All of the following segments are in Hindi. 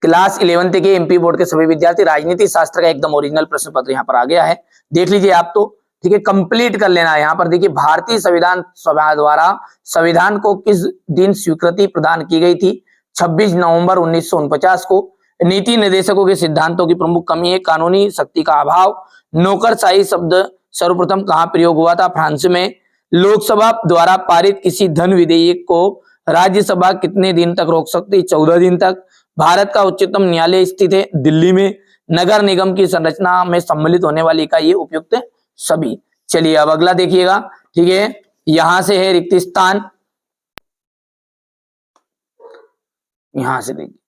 क्लास 11th के एमपी बोर्ड के सभी विद्यार्थी, राजनीति शास्त्र का एकदम ओरिजिनल प्रश्न पत्र यहाँ पर आ गया है, देख लीजिए आप तो, ठीक है, कंप्लीट कर लेना है। यहाँ पर देखिए, भारतीय संविधान सभा द्वारा संविधान को किस दिन स्वीकृति प्रदान की गई थी? 26 नवंबर 1949 को। नीति निर्देशकों के सिद्धांतों की प्रमुख कमी है कानूनी शक्ति का अभाव। नौकरशाही शब्द सर्वप्रथम कहाँ प्रयोग हुआ था? फ्रांस में। लोकसभा द्वारा पारित किसी धन विधेयक को राज्यसभा कितने दिन तक रोक सकती है? 14 दिन तक। भारत का उच्चतम न्यायालय स्थित है दिल्ली में। नगर निगम की संरचना में सम्मिलित होने वाली इकाई है उपयुक्त सभी। चलिए अब अगला देखिएगा, ठीक है, यहां से है रिक्त स्थान, यहां से देखिए,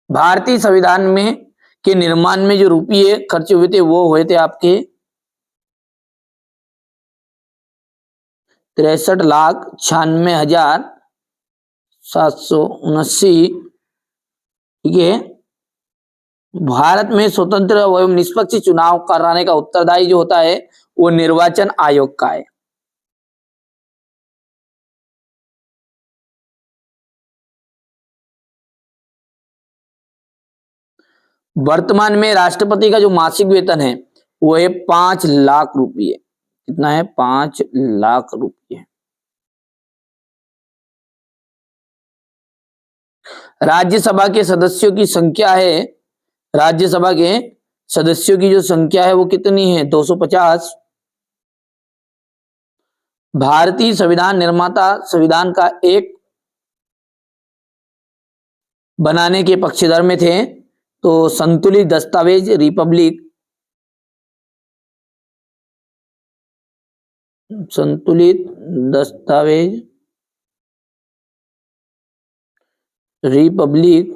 भारतीय संविधान में के निर्माण में जो रुपये खर्च हुए थे वो हुए थे आपके 63,96,779। ठीक है, भारत में स्वतंत्र एवं निष्पक्ष चुनाव कराने का उत्तरदायी जो होता है वो निर्वाचन आयोग का है। वर्तमान में राष्ट्रपति का जो मासिक वेतन है वो है 5 लाख रुपये। कितना है? 5 लाख रुपये। राज्यसभा के सदस्यों की संख्या है, राज्यसभा के सदस्यों की जो संख्या है वो कितनी है? 250। भारतीय संविधान निर्माता संविधान का एक बनाने के पक्षधर में थे, तो संतुलित दस्तावेज रिपब्लिक, संतुलित दस्तावेज रिपब्लिक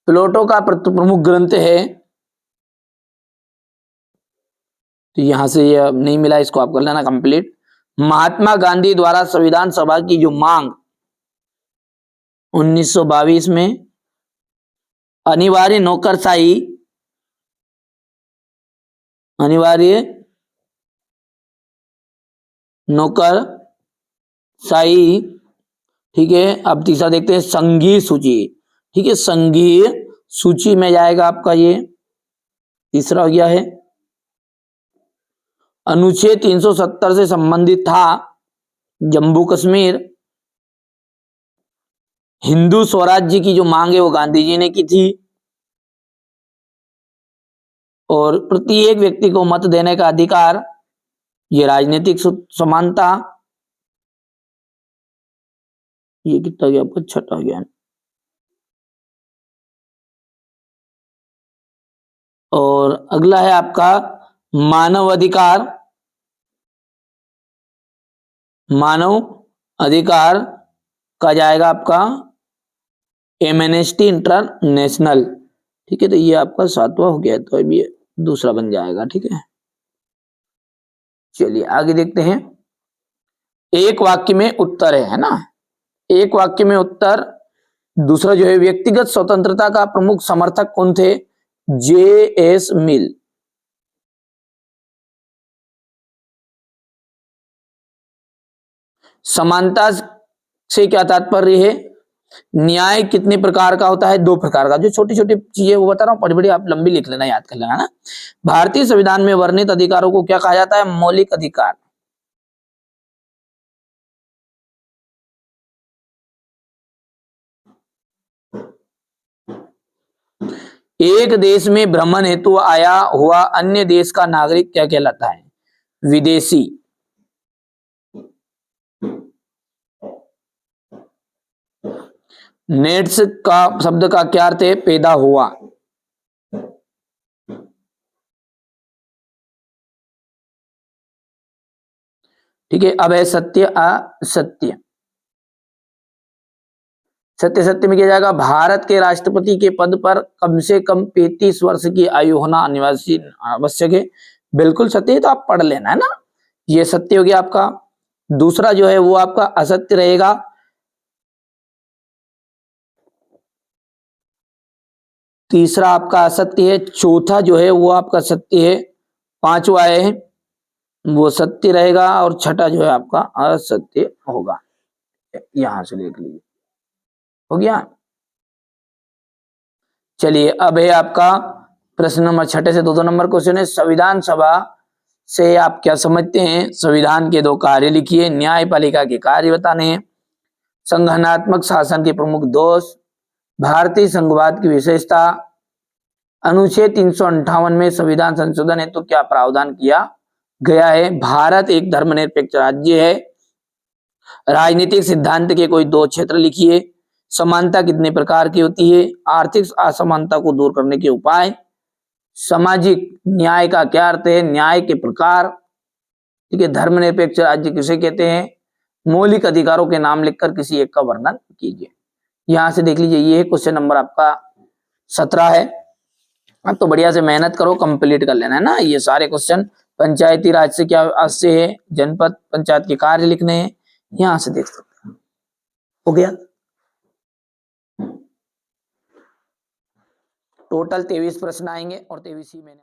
प्लेटो का प्रमुख ग्रंथ है। तो यहां से ये नहीं मिला, इसको आप कर लेना कंप्लीट। महात्मा गांधी द्वारा संविधान सभा की जो मांग 1922 में अनिवार्य नौकरशाही, अनिवार्य नौकरशाही, ठीक है। अब तीसरा देखते हैं संघीय सूची, ठीक है, संघीय सूची में जाएगा आपका ये तीसरा हो गया है। अनुच्छेद 370 से संबंधित था जम्मू कश्मीर। हिंदू स्वराज्य की जो मांग है वो गांधी जी ने की थी। और प्रत्येक व्यक्ति को मत देने का अधिकार, ये राजनीतिक समानता, ये कितना गया आपका? 6ठा गया। और अगला है आपका मानव अधिकार, मानव अधिकार का जाएगा आपका एमनेस्टी इंटरनेशनल, ठीक है। तो ये आपका 7वां हो गया, तो अभी दूसरा बन जाएगा, ठीक है। चलिए आगे देखते हैं। एक वाक्य में उत्तर है ना, एक वाक्य में उत्तर। दूसरा जो है व्यक्तिगत स्वतंत्रता का प्रमुख समर्थक कौन थे? J.S. मिल। समानता से क्या तात्पर्य है? न्याय कितने प्रकार का होता है? 2 प्रकार का। जो छोटी छोटी चीजें वो बता रहा हूं, बड़ी बड़ी आप लंबी लिख लेना, याद कर लेना ना। भारतीय संविधान में वर्णित अधिकारों को क्या कहा जाता है? मौलिक अधिकार। एक देश में भ्रमण हेतु आया हुआ अन्य देश का नागरिक क्या कहलाता है? विदेशी। नेट्स का शब्द का क्या अर्थ है? पैदा हुआ। ठीक है। अब है सत्य असत्य। सत्य सत्य में किया जाएगा, भारत के राष्ट्रपति के पद पर कम से कम 35 वर्ष की आयु होना आवश्यक है। बिल्कुल सत्य, तो आप पढ़ लेना है ना। ये सत्य हो गया आपका। दूसरा जो है वो आपका असत्य रहेगा। तीसरा आपका असत्य है। चौथा जो है वो आपका सत्य है। 5वां है वो सत्य रहेगा। और छठा जो है आपका असत्य होगा। यहां से देख लीजिए, हो गया। चलिए अब है आपका प्रश्न नंबर 6 से 2 नंबर क्वेश्चन है, संविधान सभा से आप क्या समझते हैं? संविधान के 2 कार्य लिखिए, न्यायपालिका के कार्य बताने हैं, संगठनात्मक शासन के प्रमुख दोष, भारतीय संघवाद की विशेषता, अनुच्छेद 358 में संविधान संशोधन हेतु क्या प्रावधान किया गया है, भारत एक धर्मनिरपेक्ष राज्य है, राजनीतिक सिद्धांत के कोई 2 क्षेत्र लिखिए, समानता कितने प्रकार की होती है, आर्थिक असमानता को दूर करने के उपाय, सामाजिक न्याय का क्या अर्थ है, न्याय के प्रकार, ठीक है, धर्मनिरपेक्ष राज्य किसे कहते हैं, मौलिक अधिकारों के नाम लिखकर किसी एक का वर्णन कीजिए। यहां से देख लीजिए, ये क्वेश्चन नंबर आपका 17 है। अब तो बढ़िया से मेहनत करो, कंप्लीट कर लेना है ना ये सारे क्वेश्चन। पंचायती राज से क्या से है, जनपद पंचायत के कार्य लिखने हैं, यहां से देख सकते हैं। हो गया, टोटल 23 प्रश्न आएंगे और 23 ही मैंने